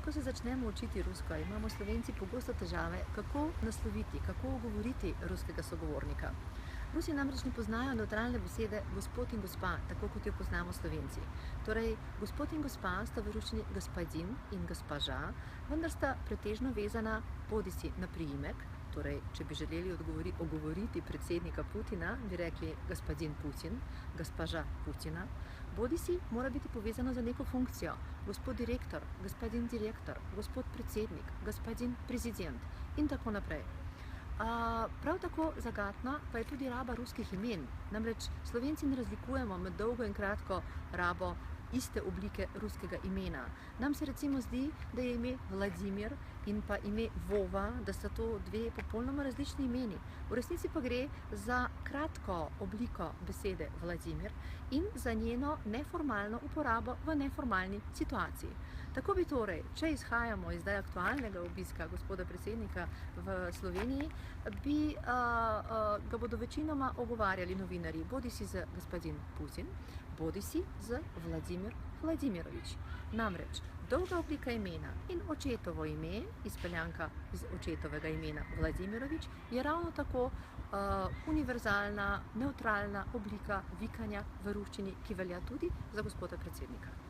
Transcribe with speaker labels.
Speaker 1: ko se začnemo učiti rusko, imamo Slovenci pogosto težave, kako nasloviti, kako govoriti ruskega sogovornika. Rusi namreč ne poznajo nevtralne besede gospod in gospa, tako kot jo poznamo Slovenci. Torej, gospod in gospa sta v ruščini gospodin in gospaža, vendar sta pretežno vezana bodisi na priimek, torej, če bi želeli ogovoriti predsednika Putina, bi rekli gospodin Putin, gospaža Putina, bodisi mora biti povezano za neko funkcijo, gospod direktor, gospod predsednik, gospodin prezident in tako naprej. Prav tako zagatna pa je tudi raba ruskih imen. Namreč Slovenci ne razlikujemo med dolgo in kratko rabo iste oblike ruskega imena. Nam se recimo zdi, da je ime Vladimir in pa ime Vova, da sta to dve popolnoma različni imeni. V resnici pa gre za kratko obliko besede Vladimir in za njeno neformalno uporabo v neformalni situaciji. Tako bi torej, če izhajamo iz zdaj aktualnega obiska gospoda predsednika v Sloveniji, ga bodo večinoma ogovarjali novinarji, bodisi z gospodin Putin, bodisi z Vladimir Vladimirovič. Namreč, dolga oblika imena in očetovo ime, izpeljanka iz očetovega imena Vladimirovič, je ravno tako univerzalna, nevtralna oblika vikanja v ruščini, ki velja tudi za gospoda predsednika.